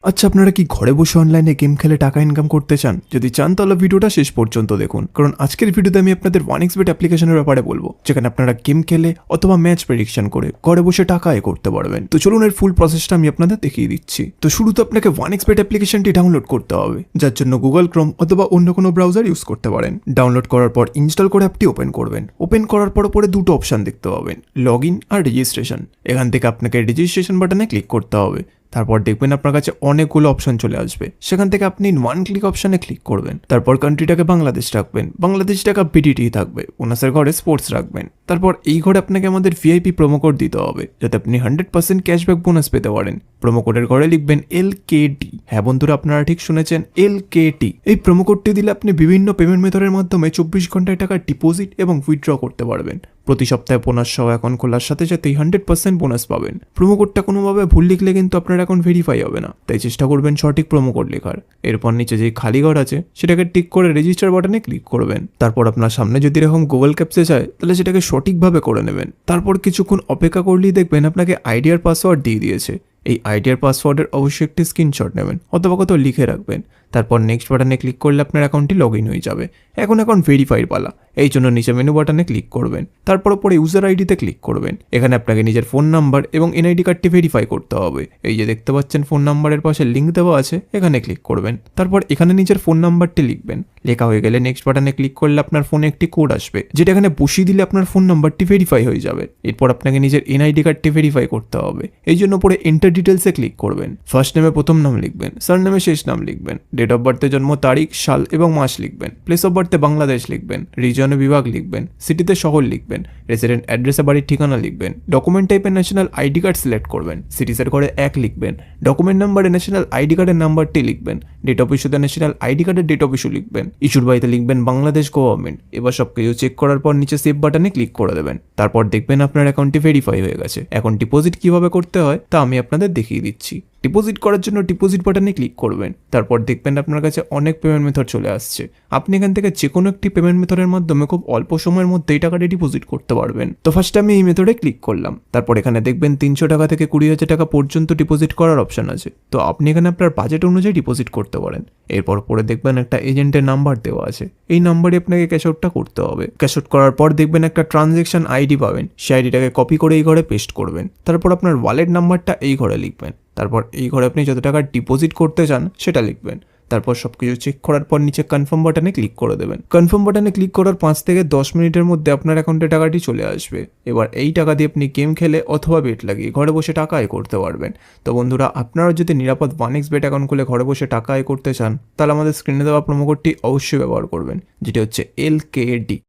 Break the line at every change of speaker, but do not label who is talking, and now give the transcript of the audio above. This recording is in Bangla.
আচ্ছা, আপনারা কি ঘরে বসে অনলাইনে গেম খেলে টাকা ইনকাম করতে চান? যদি চান তাহলে ভিডিওটা শেষ পর্যন্ত দেখুন, কারণ আজকের ভিডিওতে আমি আপনাদের 1xbet অ্যাপ্লিকেশনের ব্যাপারে বলবো, যেখানে আপনারা গেম খেলে অথবা ম্যাচ প্রেডিকশন করে ঘরে বসে টাকা আয় করতে পারবেন। তো চলুন এর ফুল প্রসেসটা আমি আপনাদের দেখিয়ে দিচ্ছি। তো শুরুতে আপনাকে 1xbet অ্যাপ্লিকেশনটি ডাউনলোড করতে হবে, যার জন্য গুগল ক্রোম অথবা অন্য কোনো ব্রাউজার ইউজ করতে পারেন। ডাউনলোড করার পর ইনস্টল করে অ্যাপটি ওপেন করবেন। ওপেন করার পর উপরে দুটো অপশন দেখতে পাবেন, লগ ইন আর রেজিস্ট্রেশন। এখান থেকে আপনাকে রেজিস্ট্রেশন বাটনে ক্লিক করতে হবে। তারপর দেখবেন আপনার কাছে অনেকগুলো অপশন চলে আসবে, সেখান থেকে আপনি ওয়ান ক্লিক অপশনে ক্লিক করবেন। তারপর কান্ট্রিটাকে বাংলাদেশ রাখবেন, বাংলাদেশ টাকা বিডিটি থাকবে। ওনাসের ঘরে স্পোর্টস রাখবেন। তারপর এই ঘরে আপনাকে আমাদের ভিআইপি প্রোমো কোড দিতে হবে, যাতে আপনি 100% ক্যাশব্যাক বোনাস পেতে পারেন। প্রোমো কোডের ঘরে লিখবেন LKT। হ্যাঁ বন্ধুরা, আপনারা ঠিক শুনেছেন, LKT। এই প্রোমো কোডটি দিলে আপনি বিভিন্ন পেমেন্ট মেথডের মাধ্যমে 24 ঘন্টায় টাকা ডিপোজিট এবং উইথড্র করতে পারবেন। প্রতি সপ্তাহে বোনাস সহ অ্যাকাউন্ট খোলার সাথে সাথেই 100% বোনাস পাবেন। প্রোমো কোডটা কোনোভাবে ভুল লিখলে কিন্তু আপনার অ্যাকাউন্ট ভেরিফাই হবে না, তাই চেষ্টা করবেন সঠিক প্রোমো কোড লেখার। এরপর নিচে যে খালি ঘর আছে সেটাকে টিক করে রেজিস্টার বাটনে ক্লিক করবেন। তারপর আপনার সামনে যদি এরকম গুগল ক্যাপচা চায় তাহলে সেটাকে সঠিকভাবে করে নেবেন। তারপর কিছুক্ষণ অপেক্ষা করলেই দেখবেন আপনাকে আইডিয়ার পাসওয়ার্ড দিয়ে দিয়েছে। এই আইডিয়ার পাসওয়ার্ডের অবশ্যই একটি স্ক্রিনশট নেবেন অথবা কোথাও লিখে রাখবেন। তারপর নেক্সট বাটনে ক্লিক করলে আপনার অ্যাকাউন্টটি লগ ইন হয়ে যাবে। এখন অ্যাকাউন্ট ভেরিফাইড পালা, এই জন্য নিচে মেনু বাটনে ক্লিক করবেন। তারপর উপরে ইউজার আইডিতে ক্লিক করবেন। এখানে আপনাকে নিজের ফোন নাম্বার এবং এনআইডি কার্ডটি ভেরিফাই করতে হবে। এই যে দেখতে পাচ্ছেন ফোন নাম্বারের পাশে লিঙ্ক দেওয়া আছে, এখানে ক্লিক করবেন। তারপর এখানে নিজের ফোন নাম্বারটি লিখবেন। লেখা হয়ে গেলে নেক্সট বাটনে ক্লিক করলে আপনার ফোনে একটি কোড আসবে, যেটা এখানে বসিয়ে দিলে আপনার ফোন নাম্বারটি ভেরিফাই হয়ে যাবে। এরপর আপনাকে নিজের এনআইডি কার্ডটি ভেরিফাই করতে হবে। এই জন্য পরে এন্টার ডিটেলসে ক্লিক করবেন। ফার্স্ট নেমে প্রথম নাম লিখবেন, সারনেমে শেষ নাম লিখবেন, ডেট অফ বার্থে জন্ম তারিখ, সাল এবং মাস লিখবেন, প্লেস অফ বার্থে বাংলাদেশ লিখবেন, রিজনে বিভাগ লিখবেন, সিটিতে শহর লিখবেন, রেসিডেন্ট অ্যাড্রেসে বাড়ির ঠিকানা লিখবেন, ডকুমেন্ট টাইপে ন্যাশনাল আইডি কার্ড সিলেক্ট করবেন, সিটিজের ঘরে 1 লিখবেন, ডকুমেন্ট নাম্বারে ন্যাশনাল আইডি কার্ডের নাম্বারটি লিখবেন, ডেট অফ ইস্যুতে ন্যাশনাল আইডি কার্ডের ডেট অফ ইস্যু লিখবেন, ইস্যুর বাড়িতে লিখবেন বাংলাদেশ গভর্নমেন্ট। এবার সব কিছু চেক করার পর নিচে সেভ বাটনে ক্লিক করে দেবেন। তারপর দেখবেন আপনার অ্যাকাউন্টটি ভেরিফাই হয়ে গেছে। এখন ডিপোজিট কিভাবে করতে হয় তা আমি আপনাদের দেখিয়ে দিচ্ছি। ডিপোজিট করার জন্য ডিপোজিট বাটনে ক্লিক করবেন। তারপর দেখবেন আপনার কাছে অনেক পেমেন্ট মেথড চলে আসছে। আপনি এখান থেকে যে কোনো একটি পেমেন্ট মেথডের মাধ্যমে খুব অল্প সময়ের মধ্যেই টাকাটি ডিপোজিট করতে পারবেন। তো ফার্স্ট আমি এই মেথডে ক্লিক করলাম। তারপর এখানে দেখবেন 300 টাকা থেকে 20,000 টাকা পর্যন্ত ডিপোজিট করার অপশন আছে। তো আপনি এখানে আপনার বাজেট অনুযায়ী ডিপোজিট করতে পারেন। এরপর পরে দেখবেন একটা এজেন্টের নাম্বার দেওয়া আছে, এই নাম্বারে আপনাকে ক্যাশ আউটটা করতে হবে। ক্যাশ আউট করার পর দেখবেন একটা ট্রানজ্যাকশন আইডি পাবেন, সেই আইডিটাকে কপি করে এই ঘরে পেস্ট করবেন। তারপর আপনার ওয়ালেট নাম্বারটা এই ঘরে লিখবেন। তারপর এই ঘরে আপনি যত টাকা ডিপোজিট করতে চান সেটা লিখবেন। তারপর সবকিছু চেক করার পর নিচে কনফার্ম বাটনে ক্লিক করে দেবেন। কনফার্ম বাটনে ক্লিক করার 5 থেকে 10 মিনিটের মধ্যে আপনার অ্যাকাউন্টে টাকাটি চলে আসবে। এবার এই টাকা দিয়ে আপনি গেম খেলে অথবা বেট লাগিয়ে ঘরে বসে টাকা আয় করতে পারবেন। তো বন্ধুরা, আপনারা যদি নিরাপদ 1xbet অ্যাকাউন্ট খুলে ঘরে বসে টাকা আয় করতে চান, তাহলে আমাদের স্ক্রিনে দেওয়া প্রোমো কোডটি অবশ্যই ব্যবহার করবেন, যেটি হচ্ছে LKD।